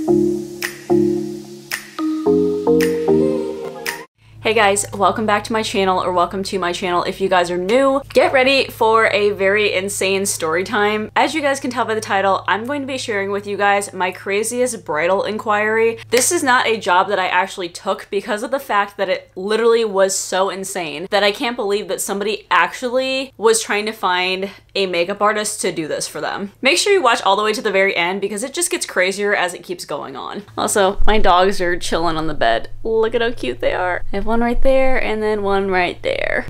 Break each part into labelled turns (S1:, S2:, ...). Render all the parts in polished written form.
S1: Hey guys, welcome back to my channel, or welcome to my channel if you guys are new. Get ready for a very insane story time. As you guys can tell by the title, I'm going to be sharing with you guys my craziest bridal inquiry. This is not a job that I actually took because of the fact that it literally was so insane that I can't believe that somebody actually was trying to find a makeup artist to do this for them. Make sure you watch all the way to the very end because it just gets crazier as it keeps going on. Also, my dogs are chilling on the bed. Look at how cute they are. I have one right there and then one right there.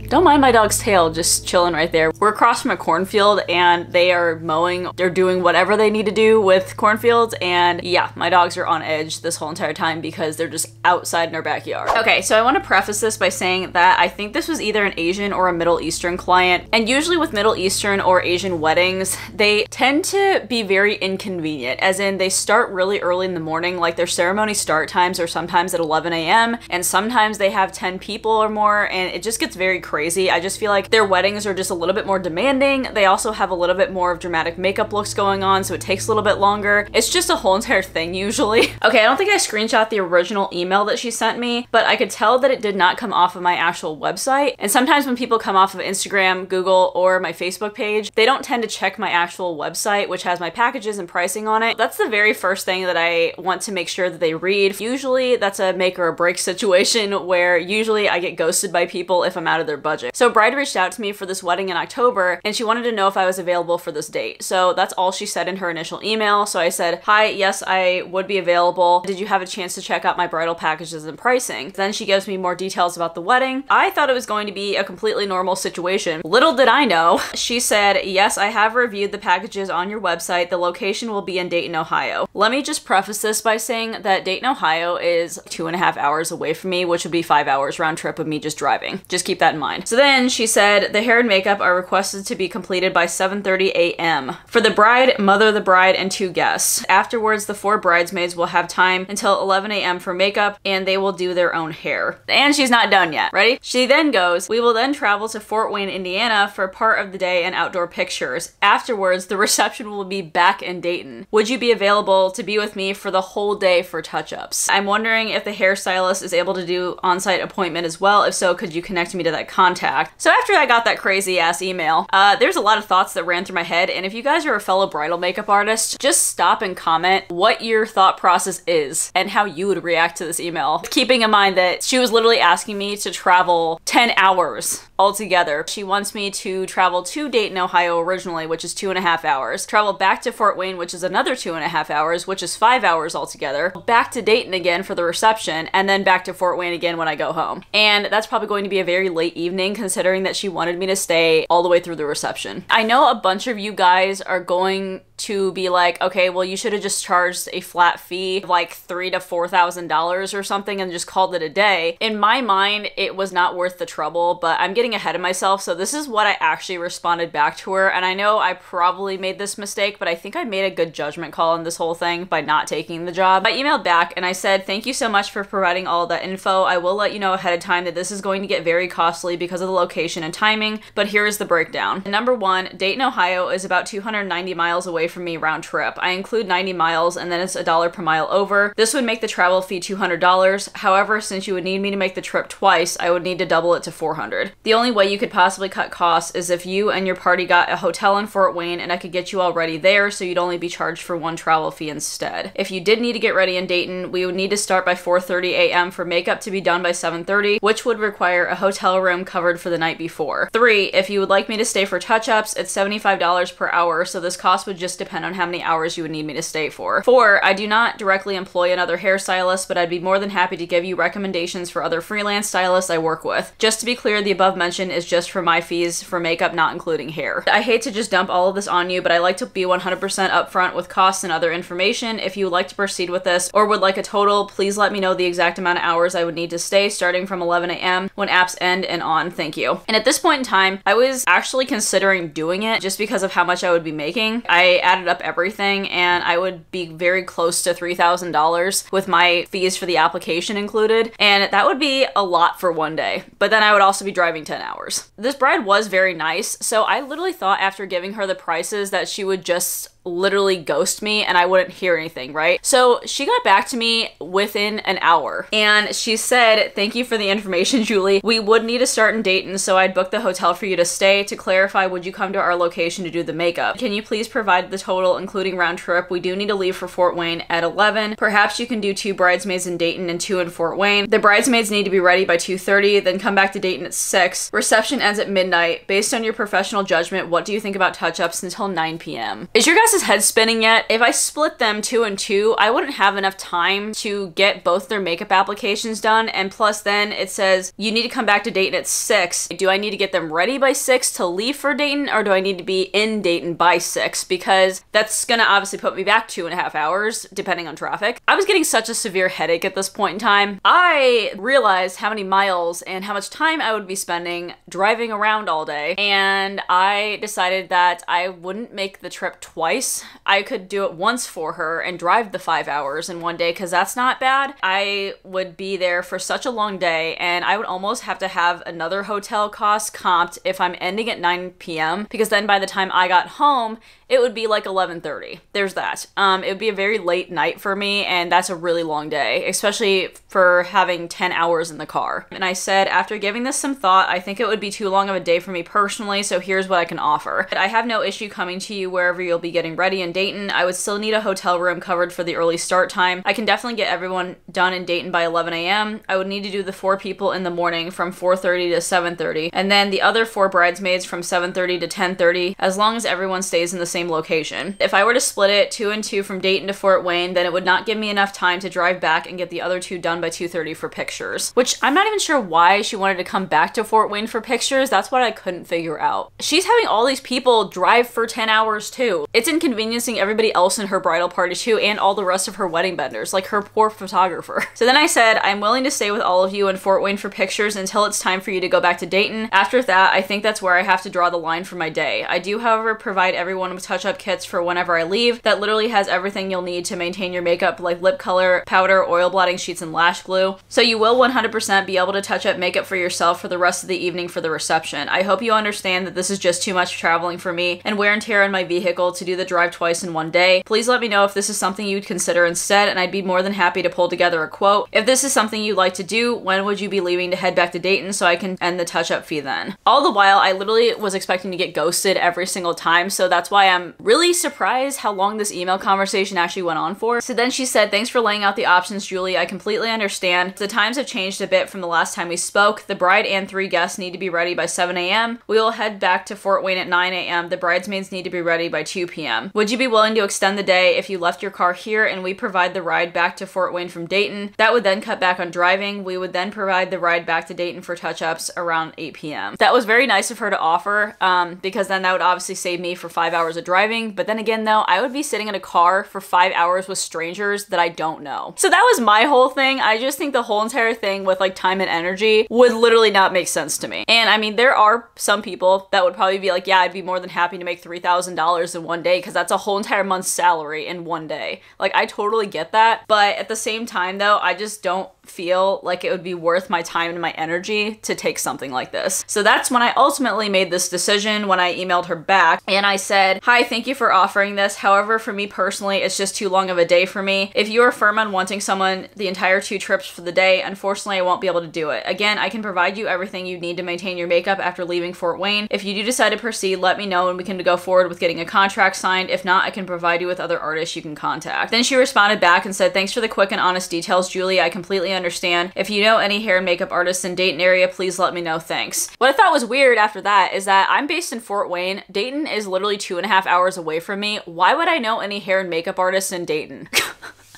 S1: Don't mind my dog's tail just chilling right there. We're across from a cornfield and they are mowing. They're doing whatever they need to do with cornfields, and yeah, my dogs are on edge this whole entire time because they're just outside in our backyard. Okay, so I want to preface this by saying that I think this was either an Asian or a Middle Eastern client, and usually with Middle Eastern or Asian weddings, they tend to be very inconvenient, as in they start really early in the morning, like their ceremony start times are sometimes at 11 a.m. and sometimes they have 10 people or more, and it just gets very crazy. I just feel like their weddings are just a little bit more demanding. They also have a little bit more of dramatic makeup looks going on, so it takes a little bit longer. It's just a whole entire thing usually. Okay, I don't think I screenshot the original email that she sent me, but I could tell that it did not come off of my actual website. And sometimes when people come off of Instagram, Google, or my Facebook page, they don't tend to check my actual website, which has my packages and pricing on it. That's the very first thing that I want to make sure that they read. Usually that's a make or a break situation where usually I get ghosted by people if I'm out of their budget. So Bride reached out to me for this wedding in October and she wanted to know if I was available for this date. So that's all she said in her initial email. So I said, hi, yes, I would be available. Did you have a chance to check out my bridal packages and pricing? Then she gives me more details about the wedding. I thought it was going to be a completely normal situation. Little did I know, she said, yes, I have reviewed the packages on your website. The location will be in Dayton, Ohio. Let me just preface this by saying that Dayton, Ohio is 2.5 hours away from me, which would be 5 hours round trip of me just driving. Just keep that in mind. So then she said, the hair and makeup are requested to be completed by 7:30 a.m. for the bride, mother of the bride, and 2 guests. Afterwards, the 4 bridesmaids will have time until 11 a.m. for makeup, and they will do their own hair. And she's not done yet. Ready? She then goes, we will then travel to Fort Wayne, Indiana for part of the day and outdoor pictures. Afterwards, the reception will be back in Dayton. Would you be available to be with me for the whole day for touch-ups? I'm wondering if the hairstylist is able to do on-site appointment as well. If so, could you connect me to that contact? So after I got that crazy ass email, there's a lot of thoughts that ran through my head, and if you guys are a fellow bridal makeup artist, just stop and comment what your thought process is and how you would react to this email. Keeping in mind that she was literally asking me to travel 10 hours altogether. She wants me to travel to Dayton, Ohio originally, which is 2.5 hours, travel back to Fort Wayne, which is another 2.5 hours, which is 5 hours altogether, back to Dayton again for the reception, and then back to Fort Wayne again when I go home. And that's probably going to be a very late evening considering that she wanted me to stay all the way through the reception. I know a bunch of you guys are going to be like, okay, well, you should have just charged a flat fee of like $3,000 to $4,000 or something and just called it a day. In my mind, it was not worth the trouble, but I'm getting ahead of myself. So this is what I actually responded back to her. And I know I probably made this mistake, but I think I made a good judgment call on this whole thing by not taking the job. I emailed back and I said, thank you so much for providing all that info. I will let you know ahead of time that this is going to get very costly because of the location and timing, but here is the breakdown. Number 1, Dayton, Ohio is about 290 miles away from me round trip. I include 90 miles and then it's $1 per mile over. This would make the travel fee $200. However, since you would need me to make the trip twice, I would need to double it to $400. The only way you could possibly cut costs is if you and your party got a hotel in Fort Wayne and I could get you already there, so you'd only be charged for 1 travel fee instead. If you did need to get ready in Dayton, we would need to start by 4:30 a.m. for makeup to be done by 7:30, which would require a hotel room covered for the night before. 3, if you would like me to stay for touch-ups, it's $75 per hour, so this cost would just depend on how many hours you would need me to stay for. 4, I do not directly employ another hairstylist, but I'd be more than happy to give you recommendations for other freelance stylists I work with. Just to be clear, the above mention is just for my fees for makeup, not including hair. I hate to just dump all of this on you, but I like to be 100% upfront with costs and other information. If you would like to proceed with this or would like a total, please let me know the exact amount of hours I would need to stay starting from 11 a.m. when apps end and on. Thank you. And at this point in time, I was actually considering doing it just because of how much I would be making. I added up everything and I would be very close to $3,000 with my fees for the application included, and that would be a lot for one day. But then I would also be driving 10 hours. This bride was very nice, so I literally thought after giving her the prices that she would just literally ghost me and I wouldn't hear anything, right? So she got back to me within an hour and she said, "Thank you for the information, Julie. We would need to start in Dayton, so I'd book the hotel for you to stay. To clarify, would you come to our location to do the makeup? Can you please provide the total, including round trip? We do need to leave for Fort Wayne at 11. Perhaps you can do 2 bridesmaids in Dayton and 2 in Fort Wayne. The bridesmaids need to be ready by 2:30, then come back to Dayton at 6. Reception ends at midnight. Based on your professional judgment, what do you think about touch-ups until 9 p.m.? Is your guys' head spinning yet? If I split them 2 and 2, I wouldn't have enough time to get both their makeup applications done, and plus then it says you need to come back to Dayton at 6. Do I need to get them ready by 6 to leave for Dayton, or do I need to be in Dayton by 6? Because that's gonna obviously put me back 2.5 hours, depending on traffic. I was getting such a severe headache at this point in time. I realized how many miles and how much time I would be spending driving around all day, and I decided that I wouldn't make the trip twice. I could do it once for her and drive the 5 hours in one day, because that's not bad. I would be there for such a long day, and I would almost have to have another hotel cost comped if I'm ending at 9 p.m. because then by the time I got home, it would be like 11:30. There's that. It would be a very late night for me, and that's a really long day, especially for having 10 hours in the car. And I said, after giving this some thought, I think it would be too long of a day for me personally, so here's what I can offer. I have no issue coming to you wherever you'll be getting ready in Dayton. I would still need a hotel room covered for the early start time. I can definitely get everyone done in Dayton by 11 a.m. I would need to do the 4 people in the morning from 4:30 to 7:30, and then the other 4 bridesmaids from 7:30 to 10:30, as long as everyone stays in the same location. If I were to split it 2 and 2 from Dayton to Fort Wayne, then it would not give me enough time to drive back and get the other 2 done by 2:30 for pictures, which I'm not even sure why she wanted to come back to Fort Wayne for pictures. That's what I couldn't figure out. She's having all these people drive for 10 hours too. It's inconveniencing everybody else in her bridal party too, and all the rest of her wedding vendors, like her poor photographer. So then I said, I'm willing to stay with all of you in Fort Wayne for pictures until it's time for you to go back to Dayton. After that, I think that's where I have to draw the line for my day. I do, however, provide everyone with touch-up kits for whenever I leave that literally has everything you'll need to maintain your makeup, like lip color, powder, oil blotting sheets, and lash glue. So you will 100% be able to touch up makeup for yourself for the rest of the evening for the reception. I hope you understand that this is just too much traveling for me and wear and tear on my vehicle to do the drive twice in one day. Please let me know if this is something you'd consider instead, and I'd be more than happy to pull together a quote. If this is something you'd like to do, when would you be leaving to head back to Dayton so I can end the touch-up fee then? All the while, I literally was expecting to get ghosted every single time, so that's why I'm really surprised how long this email conversation actually went on for. So then she said, thanks for laying out the options, Julie. I completely understand. The times have changed a bit from the last time we spoke. The bride and 3 guests need to be ready by 7 a.m. We will head back to Fort Wayne at 9 a.m. The bridesmaids need to be ready by 2 p.m. Would you be willing to extend the day if you left your car here and we provide the ride back to Fort Wayne from Dayton? That would then cut back on driving. We would then provide the ride back to Dayton for touch-ups around 8 p.m. That was very nice of her to offer, because then that would obviously save me for 5 hours of driving. But then again though, I would be sitting in a car for 5 hours with strangers that I don't know. So that was my whole thing. I just think the whole entire thing with like time and energy would literally not make sense to me. And I mean, there are some people that would probably be like, yeah, I'd be more than happy to make $3,000 in one day, because that's a whole entire month's salary in one day. Like, I totally get that. But at the same time though, I just don't feel like it would be worth my time and my energy to take something like this. So that's when I ultimately made this decision, when I emailed her back and I said, hi, thank you for offering this. However, for me personally, it's just too long of a day for me. If you are firm on wanting someone the entire 2 trips for the day, unfortunately, I won't be able to do it. Again, I can provide you everything you need to maintain your makeup after leaving Fort Wayne. If you do decide to proceed, let me know and we can go forward with getting a contract signed. If not, I can provide you with other artists you can contact. Then she responded back and said, thanks for the quick and honest details, Julie. I completely understand. If you know any hair and makeup artists in Dayton area, please let me know. Thanks. What I thought was weird after that is that I'm based in Fort Wayne. Dayton is literally 2.5 hours away from me. Why would I know any hair and makeup artists in Dayton?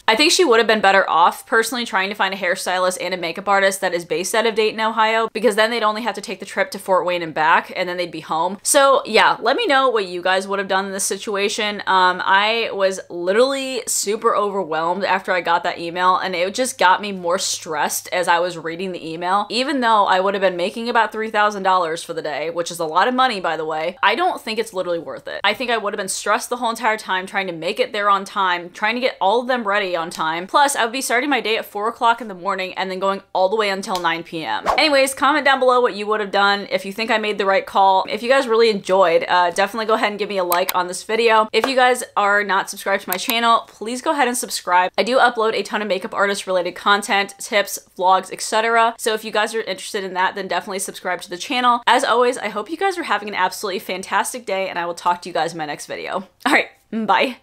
S1: I think she would have been better off personally trying to find a hairstylist and a makeup artist that is based out of Dayton, Ohio, because then they'd only have to take the trip to Fort Wayne and back, and then they'd be home. So yeah, let me know what you guys would have done in this situation. I was literally super overwhelmed after I got that email, and it just got me more stressed as I was reading the email. Even though I would have been making about $3,000 for the day, which is a lot of money, by the way, I don't think it's literally worth it. I think I would have been stressed the whole entire time trying to make it there on time, trying to get all of them ready be on time. Plus, I would be starting my day at 4 o'clock in the morning and then going all the way until 9 p.m. Anyways, comment down below what you would have done if you think I made the right call. If you guys really enjoyed, definitely go ahead and give me a like on this video. If you guys are not subscribed to my channel, please go ahead and subscribe. I do upload a ton of makeup artist related content, tips, vlogs, etc. So if you guys are interested in that, then definitely subscribe to the channel. As always, I hope you guys are having an absolutely fantastic day, and I will talk to you guys in my next video. All right, bye.